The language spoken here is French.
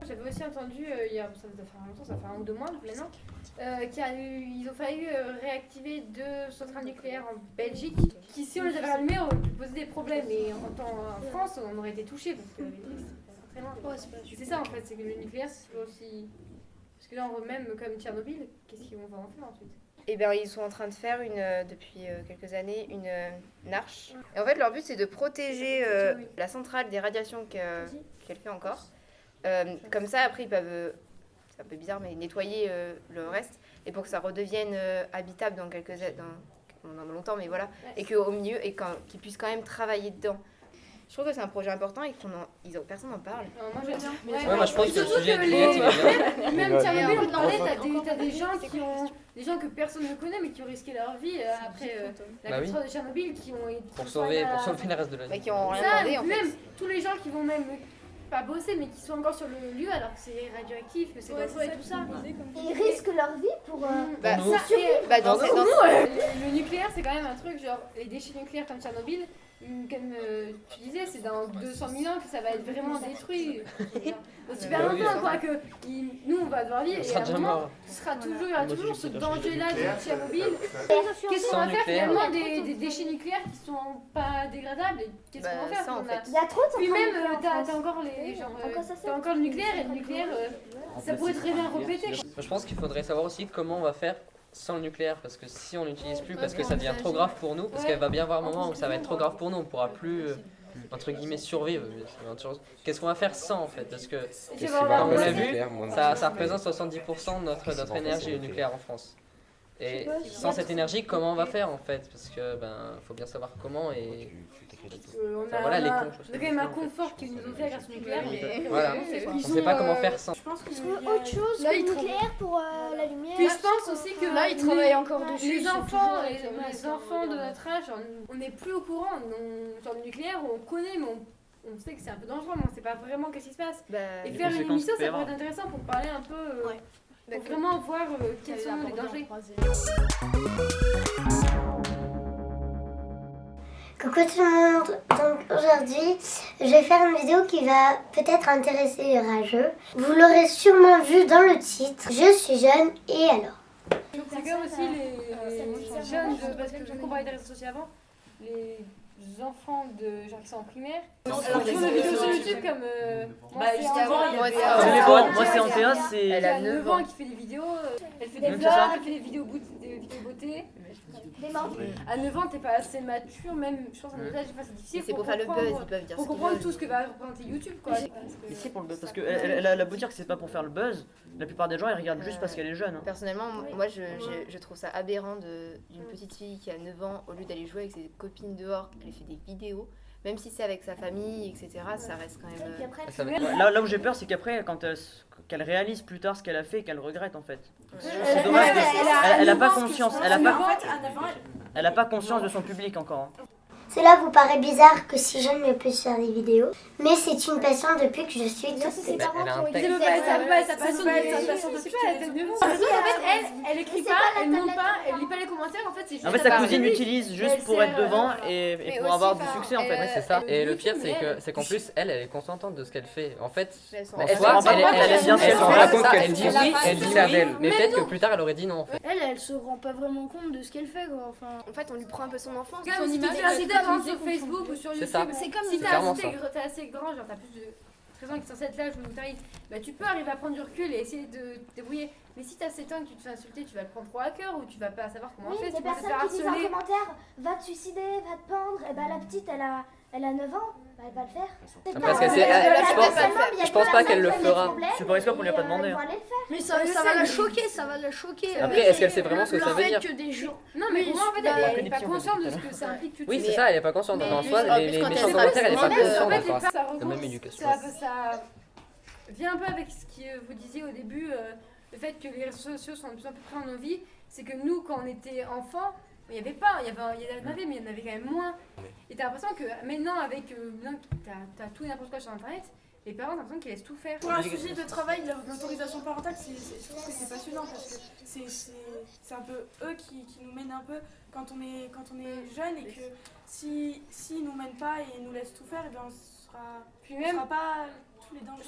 J'avais aussi entendu, ça doit faire longtemps, ça fait 1 ou 2 mois maintenant, ils ont failli réactiver 2 centrales nucléaires en Belgique, qui si on les avait allumées, auraient pu poser des problèmes. Et en France, on aurait été touchés parce que c'est très loin. C'est ça en fait, c'est que le nucléaire, c'est aussi. Parce que là, même comme Tchernobyl, qu'est-ce qu'ils vont en faire ensuite? Eh bien, ils sont en train de faire depuis quelques années une arche. Et en fait, leur but, c'est de protéger la centrale des radiations qu'elle fait encore. Comme ça, après, ils peuvent, c'est un peu bizarre, mais nettoyer le reste. Et pour que ça redevienne habitable dans longtemps, mais voilà. Et qu'au milieu, qu'ils puissent quand même travailler dedans. Je trouve que c'est un projet important et personne n'en parle. Moi, je tiens. Moi, je pense que le sujet est négatif. Même Tchernobyl, on parlait, t'as des gens que personne ne connaît, mais qui ont risqué leur vie après la catastrophe de Tchernobyl, qui ont été. Pour sauver le reste de la vie. Qui ont rien demandé, en fait. Même tous les gens qui vont même pas bosser, mais qui sont encore sur le lieu alors que c'est radioactif, que c'est dangereux et tout ça. Ils risquent leur vie pour le nucléaire, c'est quand même un truc, genre les déchets nucléaires comme Tchernobyl, comme tu disais, c'est dans 200 000 ans que ça va être vraiment détruit. Dans super longtemps, quoi, que nous on va devoir vivre et à un moment, il y aura toujours ce danger-là de Tchernobyl. Qu'est-ce qu'on va faire finalement des déchets nucléaires qui sont pas dégradables et qu'est-ce qu'on va faire? Il y a trop de Puis même, t'as encore le nucléaire et le nucléaire, ça pourrait très bien répéter. Je pense qu'il faudrait savoir aussi comment on va faire sans le nucléaire, parce que si on l'utilise plus, parce que ça devient trop grave pour nous, parce qu'elle va bien avoir un moment où ça va être trop grave pour nous, on pourra plus entre guillemets survivre. Qu'est-ce qu'on va faire sans en fait? Parce que comme on l'a vu, ça représente 70% de notre énergie nucléaire en France. Et sans cette énergie, comment on va faire en fait? Parce que faut bien savoir comment et on a quand même un confort qu'ils nous ont fait grâce au nucléaire, mais voilà, on sait pas comment faire sans. Je pense qu'il y a autre chose que le nucléaire pour la lumière. Puis je pense aussi que là ils travaillent encore dessus. Les enfants de notre âge, on n'est plus au courant. Sur le nucléaire, on connaît, mais on sait que c'est un peu dangereux, mais on ne sait pas vraiment qu'est-ce qui se passe. Et faire une émission, ça pourrait être intéressant pour parler un peu. Pour vraiment voir quels sont les dangers. Coucou tout le monde, donc aujourd'hui je vais faire une vidéo qui va peut-être intéresser les rageux. Vous l'aurez sûrement vu dans le titre, je suis jeune et alors. C'est comme aussi les jeunes, parce que je parlais des réseaux sociaux avant, les enfants de gens qui sont en primaire. Alors qui font des vidéos sur YouTube comme moi c'est Antea, elle a 9 ans qui fait des vidéos, elle fait des vlogs, elle fait des vidéos beauté. À 9 ans, t'es pas assez mature, même je pense à notre âge, c'est difficile. C'est pour faire le buzz, ils peuvent dire pour comprendre tout ce que va représenter YouTube, quoi. Mais c'est pour le buzz, parce qu'elle a beau dire que c'est pas pour faire le buzz, la plupart des gens ils regardent juste parce qu'elle est jeune. Personnellement, moi je trouve ça aberrant d'une petite fille qui a 9 ans, au lieu d'aller jouer avec ses copines dehors, elle fait des vidéos. Même si c'est avec sa famille, etc., ça reste quand même... Là où j'ai peur, c'est qu'après, qu'elle réalise plus tard ce qu'elle a fait, qu'elle regrette en fait. C'est dommage, elle a pas conscience, elle a pas conscience de son public encore. Cela vous paraît bizarre que si jeune ne puisse faire des vidéos, mais c'est une passion depuis que je suis toute petite. Elle écrit pas, elle monte pas, elle lit pas les commentaires, en fait c'est juste... En fait sa cousine l'utilise juste pour être devant et pour avoir du succès en fait. Ouais, c'est ça. Et le pire c'est qu'en plus elle est consentante de ce qu'elle fait. En fait, elle aime bien ce qu'elle fait. Elle dit oui, elle dit la belle. Mais peut-être que plus tard elle aurait dit non en fait. Elle se rend pas vraiment compte de ce qu'elle fait quoi. En fait on lui prend un peu son enfance. Son image sur Facebook ou sur YouTube. C'est comme si t'es assez grand, genre t'as plus de 13 ans qui sont à cet âge où t'arrives, tu peux arriver à prendre du recul et essayer de te débrouiller. Mais si t'as 7 ans et que tu te fais insulter, tu vas le prendre trop à cœur ou tu vas pas savoir comment on fait. Des personnes qui disent en commentaire, va te suicider, va te pendre, et la petite elle a 9 ans, elle va le faire. Parce que je pense pas qu'elle le fera. C'est pas risqué qu'on lui a pas demandé. Mais ça va la choquer, Après, est-ce qu'elle sait vraiment ce que ça veut dire? Non, mais pour moi, en fait, elle est pas consciente de ce que ça implique. Oui, c'est ça, elle est pas consciente. En soi, les méchants commentaires, elle est pas consciente encore. La même éducation. Ça vient un peu avec ce que vous disiez au début, le fait que les réseaux sociaux sont de plus en plus présents dans nos vies. C'est que nous, quand on était enfants, il y en avait, mais il y en avait quand même moins. Et t'as l'impression que maintenant, t'as tout et n'importe quoi sur internet, les parents, t'as l'impression qu'ils laissent tout faire. Pour un sujet de travail, l'autorisation parentale, je trouve que c'est passionnant parce que c'est un peu eux qui nous mènent un peu quand on est jeune et que s'ils nous mènent pas et nous laissent tout faire, et bien on sera pas tous les dangers.